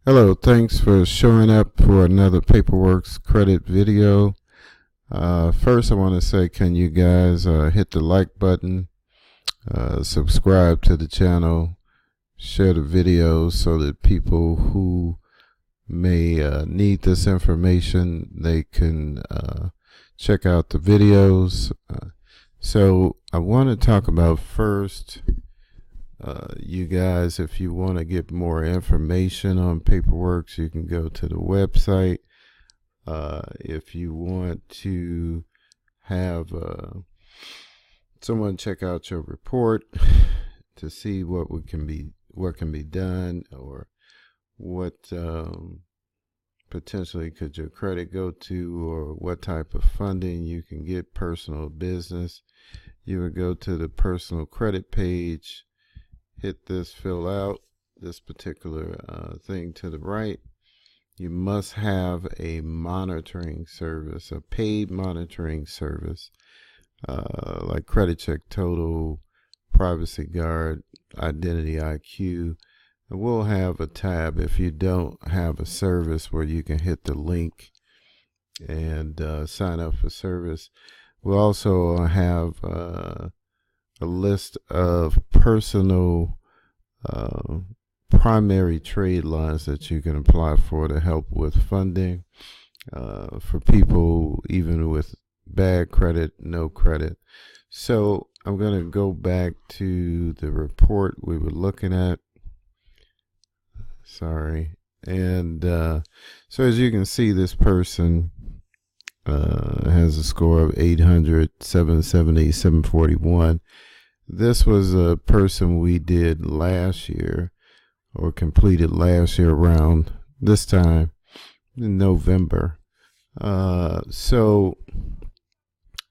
Hello, thanks for showing up for another PAPERWERKS credit video. First, I want to say, can you guys hit the like button, subscribe to the channel, share the videos so that people who may need this information, they can check out the videos. So I want to talk about first, you guys, if you want to get more information on PAPERWERKS, you can go to the website. If you want to have someone check out your report to see what can be done, or what potentially could your credit go to, or what type of funding you can get, personal or business, you would go to the personal credit page, hit this fill out, this particular thing to the right. You must have a monitoring service, a paid monitoring service, like Credit Check Total, Privacy Guard, Identity IQ. And we'll have a tab if you don't have a service where you can hit the link and sign up for service. We'll also have a list of personal primary trade lines that you can apply for to help with funding for people even with bad credit, no credit. So I'm going to go back to the report we were looking at. Sorry. And so as you can see, this person has a score of 800, 770, 741. This was a person we did last year, or completed last year around this time in November. So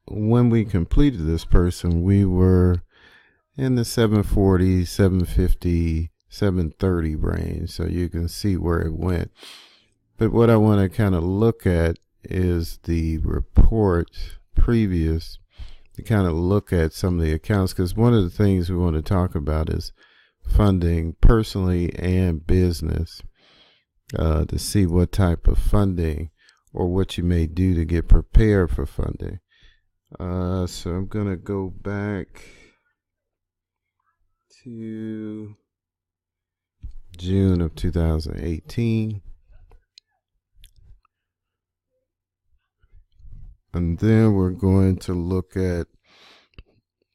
when we completed this person, we were in the 740, 750, 730 range. So you can see where it went. But what I want to kind of look at is the report previous, to kind of look at some of the accounts, because one of the things we want to talk about is funding personally and business, to see what type of funding or what you may do to get prepared for funding. So I'm going to go back to June of 2018. And then we're going to look at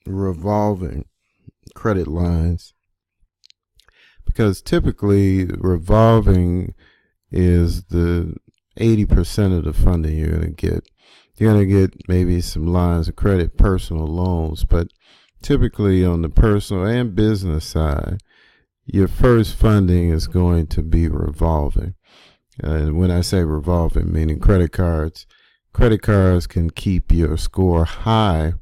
revolving credit lines, because typically revolving is the 80% of the funding you're going to get. You're going to get maybe some lines of credit, personal loans, but typically on the personal and business side, your first funding is going to be revolving. And when I say revolving, meaning credit cards. Credit cards can keep your score high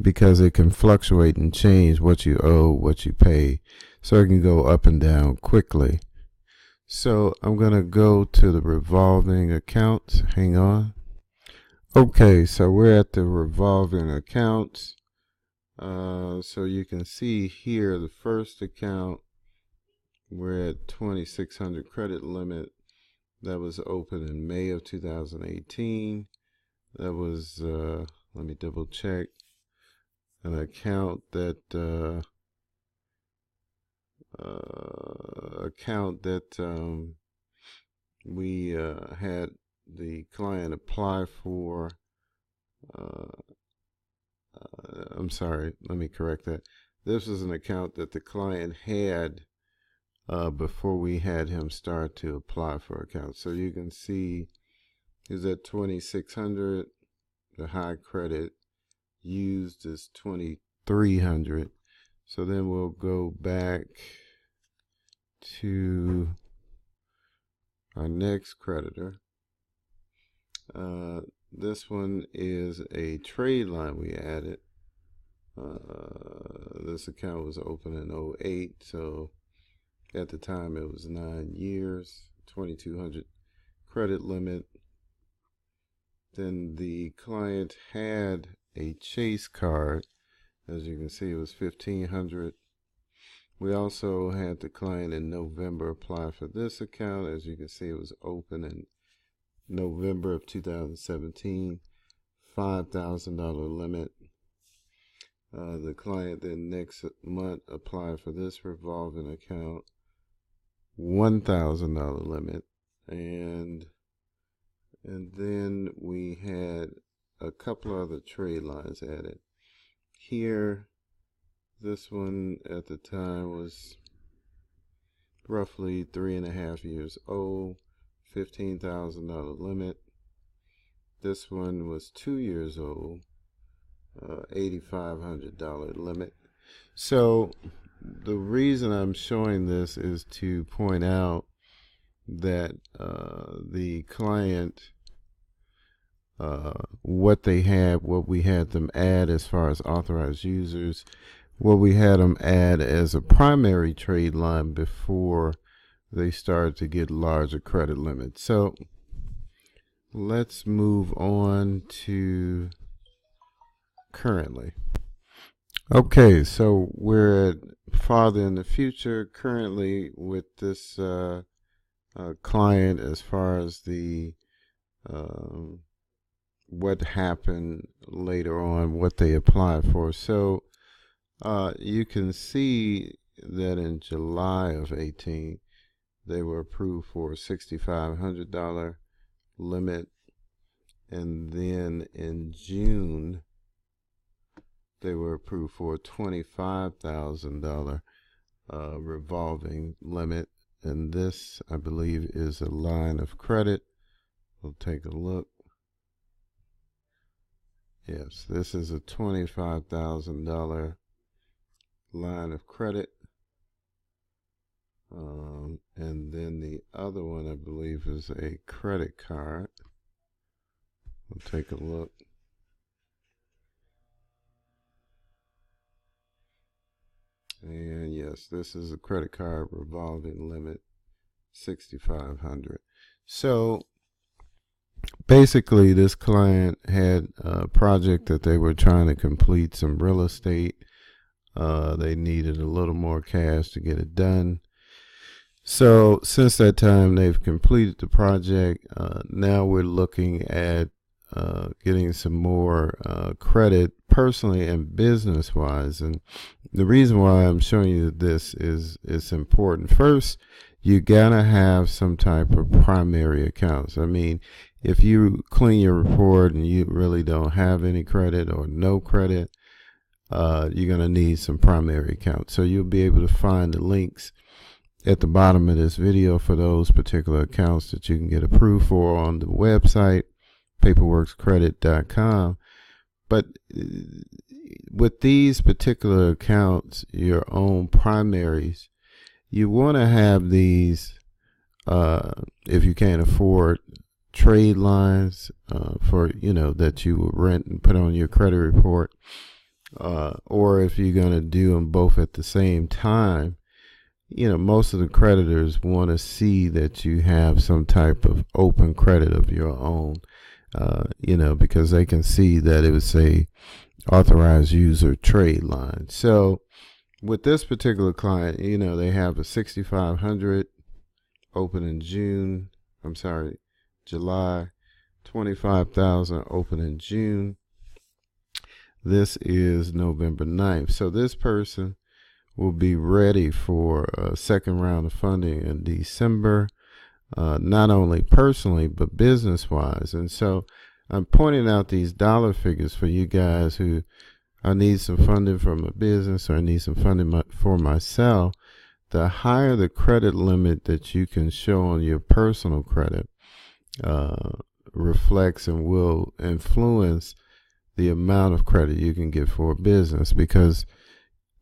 because it can fluctuate and change what you owe, what you pay. So it can go up and down quickly. So I'm going to go to the revolving accounts. Hang on. Okay, so we're at the revolving accounts. So you can see here the first account, we're at 2,600 credit limit. That was open in May of 2018. That was, let me double check, an account that we had the client apply for. I'm sorry, let me correct that. This is an account that the client had before we had him start to apply for accounts. So you can see is at 2,600. The high credit used is 2,300. So then we'll go back to our next creditor. This one is a trade line we added. This account was open in 2008, so at the time it was 9 years, 2,200 credit limit. Then the client had a Chase card. As you can see, it was 1,500. We also had the client in November apply for this account. As you can see, it was open in November of 2017, $5,000 limit. The client then next month applied for this revolving account, $1,000 limit, and then we had a couple other trade lines added. Here, this one at the time was roughly 3.5 years old, $15,000 limit. This one was 2 years old, $8,500 limit. So the reason I'm showing this is to point out that the client, what we had them add as far as authorized users, what we had them add as a primary trade line before they started to get larger credit limits. So let's move on to currently. Okay, so we're farther in the future currently with this client as far as the what happened later on, what they applied for. So you can see that in July of 18 they were approved for a $6,500 limit, and then in June they were approved for a $25,000 revolving limit, and this, I believe, is a line of credit. We'll take a look. Yes, this is a $25,000 line of credit, and then the other one, I believe, is a credit card. We'll take a look. And yes, this is a credit card revolving limit, $6,500. So basically, this client had a project that they were trying to complete, some real estate. They needed a little more cash to get it done. So since that time, they've completed the project. Now we're looking at getting some more credit personally and business wise. And the reason why I'm showing you this is it's important. First, you gotta have some type of primary accounts. I mean, if you clean your report and you really don't have any credit or no credit, you're gonna need some primary accounts. So you'll be able to find the links at the bottom of this video for those particular accounts that you can get approved for on the website, paperworkscredit.com. But with these particular accounts, your own primaries, you want to have these, if you can't afford trade lines for, that you will rent and put on your credit report, or if you're going to do them both at the same time. Most of the creditors want to see that you have some type of open credit of your own, because they can see that it would say authorized user trade line. So with this particular client, they have a $6,500 open in July, $25,000 open in June. This is November 9th. So this person will be ready for a second round of funding in December, not only personally but business wise. And so I'm pointing out these dollar figures for you guys who, I need some funding from a business or I need some funding for myself. The higher the credit limit that you can show on your personal credit reflects and will influence the amount of credit you can get for a business, because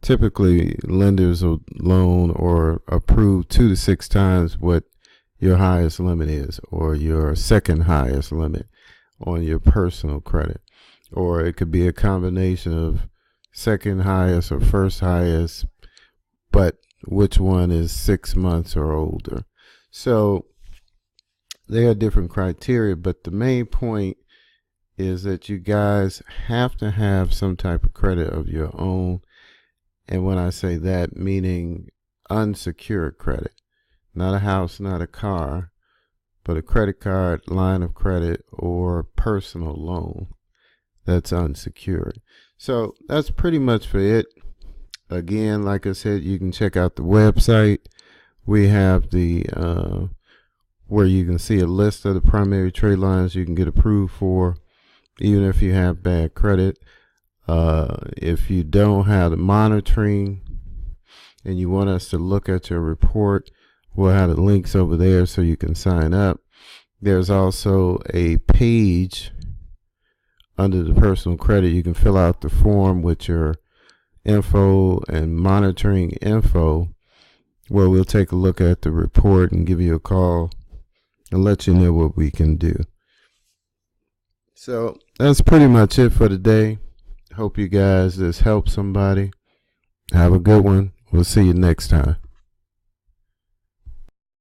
typically lenders will loan or approve 2 to 6 times what your highest limit is, or your second highest limit on your personal credit. Or it could be a combination of second highest or first highest, but which one is 6 months or older. So they are different criteria, but the main point is that you guys have to have some type of credit of your own. And when I say that, meaning unsecured credit, not a house, not a car, but a credit card, line of credit, or personal loan that's unsecured. So that's pretty much for it. Again, like I said, you can check out the website. We have the where you can see a list of the primary trade lines you can get approved for, even if you have bad credit. If you don't have the monitoring and you want us to look at your report, we'll have the links over there so you can sign up. There's also a page under the personal credit. You can fill out the form with your info and monitoring info, where we'll take a look at the report and give you a call and let you know what we can do. So that's pretty much it for today. Hope you guys this helped somebody. Have a good one. We'll see you next time.